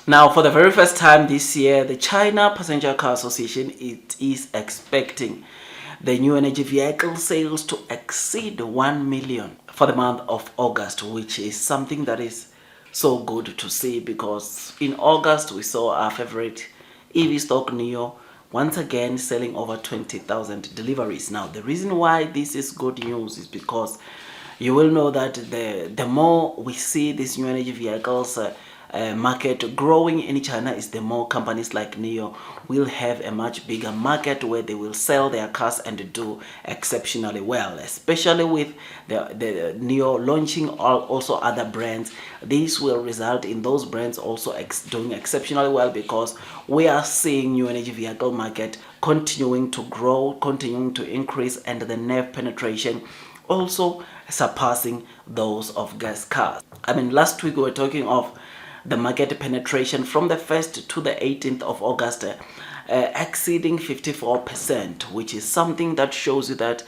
Now, for the very first time this year, the China Passenger Car Association is expecting the new energy vehicle sales to exceed 1 million for the month of August, which is something that is so good to see, because in August we saw our favorite EV stock Nio once again selling over 20,000 deliveries. Now, the reason why this is good news is because you will know that the more we see these new energy vehicles market growing in China, is the more companies like Nio will have a much bigger market where they will sell their cars and do exceptionally well, especially with the Nio launching also other brands. This will result in those brands also doing exceptionally well, because we are seeing new energy vehicle market continuing to grow, continuing to increase, and the NEV penetration also surpassing those of gas cars. I mean, last week we were talking of the market penetration from the 1st to the 18th of August exceeding 54%, which is something that shows you that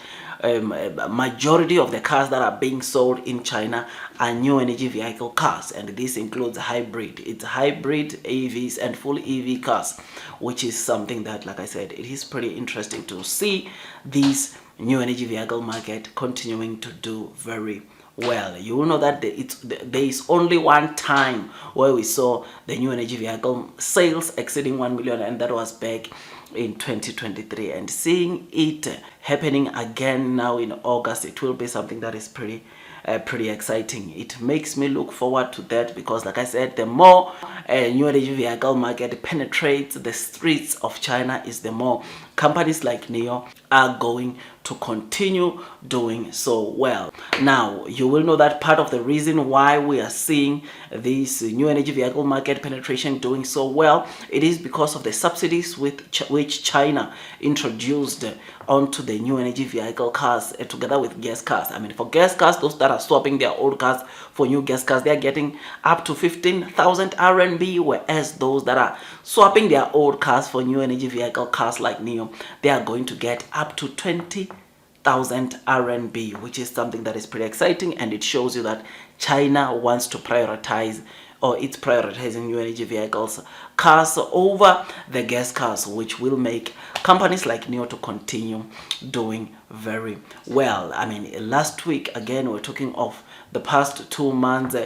majority of the cars that are being sold in China are new energy vehicle cars, and this includes hybrid. It's hybrid EVs and full EV cars, which is something that, like I said, it is pretty interesting to see this new energy vehicle market continuing to do very well. You will know that there is only one time where we saw the new energy vehicle sales exceeding 1 million, and that was back in 2023. And seeing it happening again now in August, it will be something that is pretty exciting. It makes me look forward to that, because like I said, the more new energy vehicle market penetrates the streets of China, is the more companies like Nio are going to continue doing so well. Now, you will know that part of the reason why we are seeing this new energy vehicle market penetration doing so well, it is because of the subsidies which China introduced onto the new energy vehicle cars together with gas cars. I mean, for gas cars, those that are swapping their old cars for new gas cars, they are getting up to 15,000 RMB, whereas those that are swapping their old cars for new energy vehicle cars like Nio, they are going to get up to 20,000 RMB, which is something that is pretty exciting, and it shows you that China wants to prioritize, or it's prioritizing new energy vehicles cars over the gas cars, which will make companies like Nio to continue doing very well. I mean, last week again, we're talking of the past 2 months,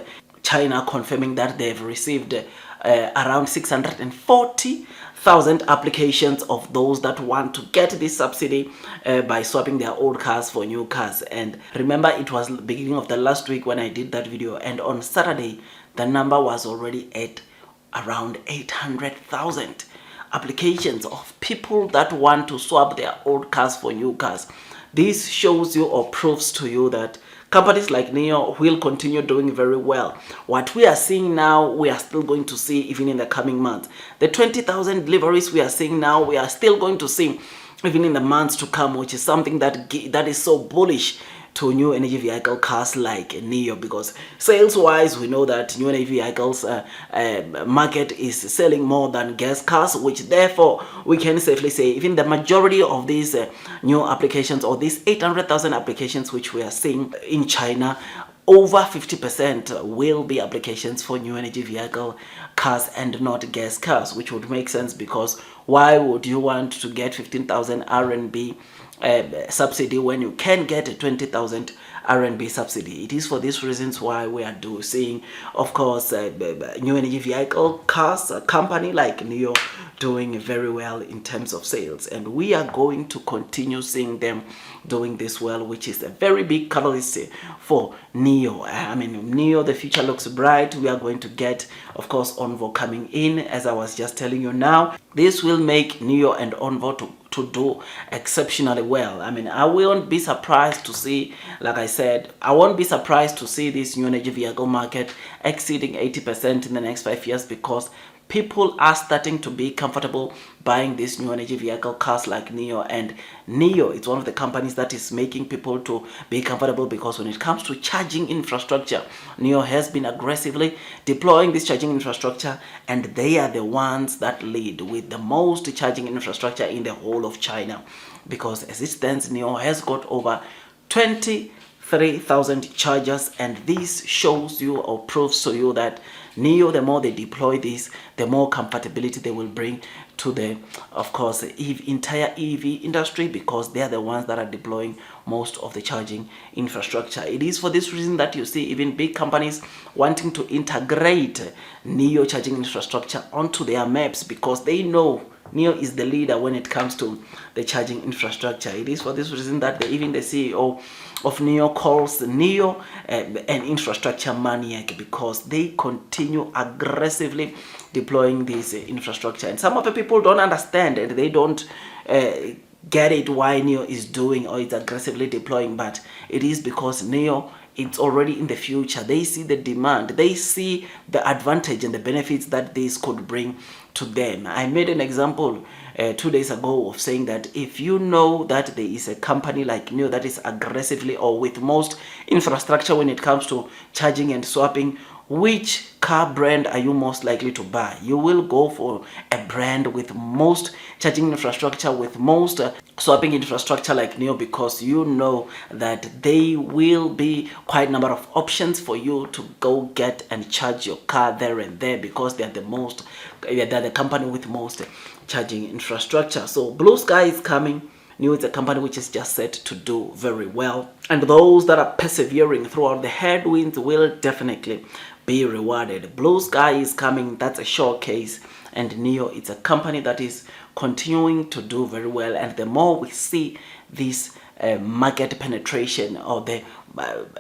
China confirming that they've received around 640,000 applications of those that want to get this subsidy by swapping their old cars for new cars. And remember, it was the beginning of the last week when I did that video, and on Saturday the number was already at around 800,000 applications of people that want to swap their old cars for new cars. This shows you, or proves to you, that companies like Nio will continue doing very well. What we are seeing now, we are still going to see even in the coming months. The 20,000 deliveries we are seeing now, we are still going to see even in the months to come, which is something that is so bullish to new energy vehicle cars like Nio, because sales wise we know that new energy vehicles market is selling more than gas cars, which therefore we can safely say even the majority of these new applications, or these 800,000 applications which we are seeing in China, over 50% will be applications for new energy vehicle cars and not gas cars, which would make sense, because why would you want to get 15,000 RMB subsidy when you can get a 20,000 RMB subsidy? It is for these reasons why we are seeing, of course, new energy vehicle cars, a company like Nio doing very well in terms of sales, and we are going to continue seeing them doing this well, which is a very big catalyst for Nio. I mean, Nio, the future looks bright. We are going to get, of course, Onvo coming in, as I was just telling you now. This will make Nio and Onvo to do exceptionally well. I mean, I won't be surprised to see, like I said, I won't be surprised to see this new energy vehicle market exceeding 80% in the next 5 years, because people are starting to be comfortable buying these new energy vehicle cars like Nio, and Nio is one of the companies that is making people to be comfortable, because when it comes to charging infrastructure, Nio has been aggressively deploying this charging infrastructure, and they are the ones that lead with the most charging infrastructure in the whole of China, because as it stands, Nio has got over 20 3,000 chargers, and this shows you or proves to you that Nio, the more they deploy this, the more comfortability they will bring to the, of course, entire EV industry, because they are the ones that are deploying most of the charging infrastructure. It is for this reason that you see even big companies wanting to integrate Nio charging infrastructure onto their maps, because they know Nio is the leader when it comes to the charging infrastructure. It is for this reason that even the CEO of Nio calls Nio an infrastructure maniac, because they continue aggressively deploying this infrastructure. And some of the people don't understand, and they don't get it why Nio is doing or it's aggressively deploying, but it is because Nio, it's already in the future. They see the demand, they see the advantage and the benefits that this could bring to them. I made an example 2 days ago of saying that if you know that there is a company like Nio that is aggressively or with most infrastructure when it comes to charging and swapping, which car brand are you most likely to buy? You will go for a brand with most charging infrastructure, with most swapping infrastructure like Nio, because you know that they will be quite a number of options for you to go get and charge your car there and there, because they're the company with most charging infrastructure. So Blue Sky is coming. Nio is a company which is just set to do very well, and those that are persevering throughout the headwinds will definitely be rewarded. Blue Sky is coming, that's a showcase, and Nio, it's a company that is continuing to do very well. And the more we see this market penetration, or the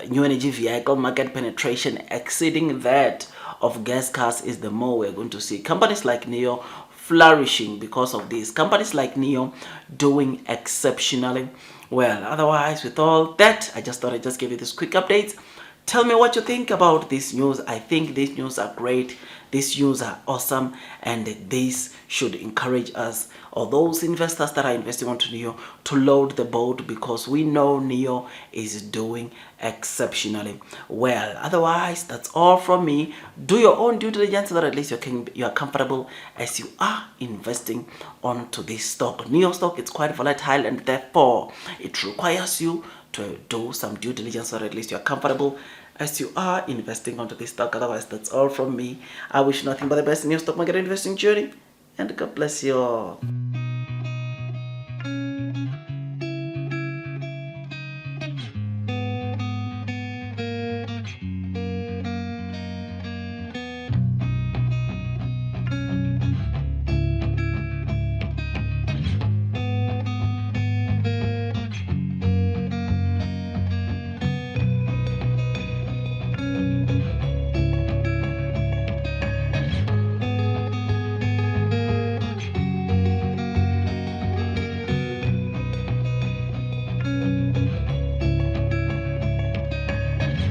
new energy vehicle market penetration exceeding that of gas cars, is the more we're going to see companies like Nio flourishing because of this. Companies like Nio doing exceptionally well. Otherwise, with all that, I just thought I'd just give you this quick update. Tell me what you think about this news. I think these news are great. These news are awesome, and this should encourage us, or those investors that are investing onto Nio, to load the boat, because we know Nio is doing exceptionally well. Otherwise, that's all from me. Do your own due diligence so that at least you are comfortable as you are investing onto this stock. Nio stock, it's quite volatile, and therefore it requires you to do some due diligence so that at least you're comfortable as you are investing onto this stock. Otherwise, that's all from me. I wish nothing but the best in your stock market investing journey, and God bless you all.